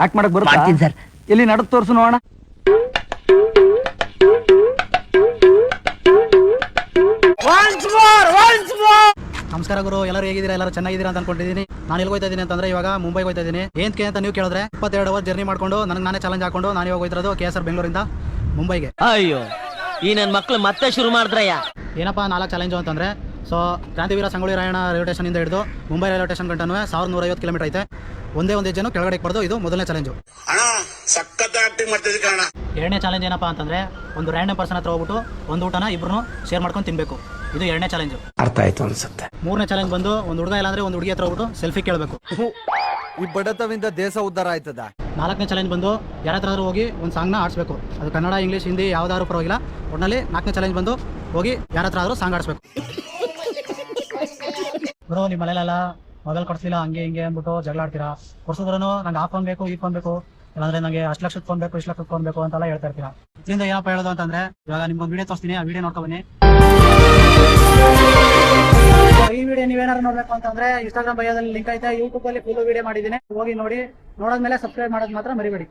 Act ಮಾಡಕ್ ಬರುತ್ತೆ ಮಾಡ್ತೀನಿ ಸರ್. ಎಲ್ಲಿ ನಡದ್ ತೋರ್ಸು ನೋಡೋಣ. ನಮಸ್ಕಾರ ಗುರು, ಎಲ್ಲರೂ ಹೇಗಿದ್ದೀರಾ? ಎಲ್ಲರೂ ಚೆನ್ನಾಗಿದ್ದೀರಾ ಅಂತ ಅನ್ಕೊಂಡಿದ್ದೀನಿ. ನಾನು ಎಲ್ಲಿ ಹೋಗ್ತಾ ಇದ್ದೀನಿ ಅಂತಂದ್ರೆ ಇವಾಗ ಮುಂಬೈಗೆ ಹೋಗ್ತಾ ಇದ್ದೀನಿ. ಏನಕ್ಕೆ ಅಂತ ನೀವು ಕೇಳಿದ್ರೆ 22 ಅವರ್ ಜರ್ನಿ ಮಾಡ್ಕೊಂಡು ನನಗೆ ನಾನೇ ಚಾಲೆಂಜ್ ಹಾಕೊಂಡು ನಾನು ಇವಾಗ ಹೋಗ್ತಿರೋದು KSR ಬೆಂಗಳೂರಿಂದ ಮುಂಬೈಗೆ. ಅಯ್ಯೋ ಈ ನನ್ನ ಮಕ್ಳು ಮತ್ತೆ ಶುರು ಮಾಡಿದ್ರಯ್ಯ. ಏನಪ್ಪ 4 ಚಾಲೆಂಜು ಅಂತಂದ್ರೆ, ಸೊ ಕ್ರಾಂತಿವೀರ ಸಂಗೊಳ್ಳಿ ರಾಯಣ್ಣ ರೈಲ್ವೆ ಸ್ಟೇಷನ್ ಇಂದ ಹಿಡಿದು ಮುಂಬೈ ರೈಲ್ವೆ ಸ್ಟೇಷನ್ ಗಂಟನೂ 1150 ಕಿಲೋಮೀಟರ್ ಐತೆ. ಒಂದೇ ಹೆಜ್ಜೆನೂ ಕೆಳಗಡೆ ಇಕ್ಬಾರ್ದು. ಇದು ಮೊದಲನೇ ಚಾಲೆಂಜು. ಎರಡನೇ ಚಾಲೆಂಜ್ ಏನಪ್ಪಾ ಅಂತಂದ್ರೆ, ಒಂದು ರ್ಯಾಂಡಮ್ ಪರ್ಸನ್ ಹತ್ರ ಹೋಗ್ಬಿಟ್ಟು ಒಂದು ಊಟನ ಇಬ್ರು ಶೇರ್ ಮಾಡ್ಕೊಂಡು ತಿನ್ಬೇಕು. ಇದು ಎರಡನೇ ಚಾಲೆಂಜ್. ಅರ್ಥ ಆಯ್ತು ಅನ್ಸುತ್ತೆ. ಮೂರನೇ ಚಾಲೆಂಜ್ ಬಂದು, ಒಂದು ಹುಡುಗ ಇಲ್ಲಾಂದ್ರೆ ಒಂದು ಹುಡುಗಿ ಹತ್ರ ಹೋಗ್ಬಿಟ್ಟು ಸೆಲ್ಫಿ ಕೇಳಬೇಕು. ಈ ಬಡತವಿಂದ ದೇಶ ಉದ್ಧಾರ ಆಯ್ತದ. 4ನೇ ಚಾಲೆಂಜ್ ಬಂದು, ಯಾರ ಹತ್ರ ಹೋಗಿ ಒಂದು ಸಾಂಗ್ನ ಆಡಿಸ್ಬೇಕು. ಅದು ಕನ್ನಡ, ಇಂಗ್ಲೀಷ್, ಹಿಂದಿ ಯಾವ್ದಾದ್ರು ಪರವಾಗಿಲ್ಲ. ಒಟ್ಟಿನಲ್ಲಿ 4ನೇ ಚಾಲೆಂಜ್ ಬಂದು ಹೋಗಿ ಯಾರ ಹತ್ರ ಆದ್ರೂ ಸಾಂಗ್ ಆಡಿಸ್ಬೇಕು. ಗುರು, ನಿಮ್ಮ ಮನೇಲೆಲ್ಲ ಮೊಬೈಲ್ ಕೊಡ್ಸಿಲ್ಲ ಹಂಗೆ ಹಿಂಗೆ ಅಂದ್ಬಿಟ್ಟು ಜಗಳ ಆಡ್ತೀರಾ. ಕೊಡ್ಸಿದ್ರು ನಂಗೆ ಆ ಫೋನ್ ಬೇಕು, ಈ ಫೋನ್ ಬೇಕು, ಇಲ್ಲಾಂದ್ರೆ ನಂಗೆ ಅಷ್ಟು ಲಕ್ಷದ ಫೋನ್ ಬೇಕು, ಇಷ್ಟು ಲಕ್ಷದ ಫೋನ್ ಬೇಕು ಅಂತೆಲ್ಲ ಹೇಳ್ತಾ ಇರ್ತೀರಾ. ಇದರಿಂದ ಏನಪ್ಪ ಹೇಳೋದು ಅಂತಂದ್ರೆ, ಇವಾಗ ನಿಮ್ಗೊಂದು ವಿಡಿಯೋ ತೋರಿಸ್ತೀನಿ, ಆ ವಿಡಿಯೋ ನೋಡ್ಕೊ ಬನ್ನಿ. ಈ ವಿಡಿಯೋ ನೀವೇನಾದ್ರು ನೋಡ್ಬೇಕು ಅಂತಂದ್ರೆ ಇನ್ಸ್ಟಾಗ್ರಾಮ್ ಬಯೋದಲ್ಲಿ ಲಿಂಕ್ ಐತೆ, ಯೂಟ್ಯೂಬ್ ಅಲ್ಲಿ ಫುಲ್ ವಿಡಿಯೋ ಮಾಡಿದ್ದೀನಿ, ಹೋಗಿ ನೋಡಿ. ನೋಡಾದ್ಮೇಲೆ ಸಬ್ಸ್ಕ್ರೈಬ್ ಮಾಡೋದು ಮಾತ್ರ ಮರಿಬೇಡಿ.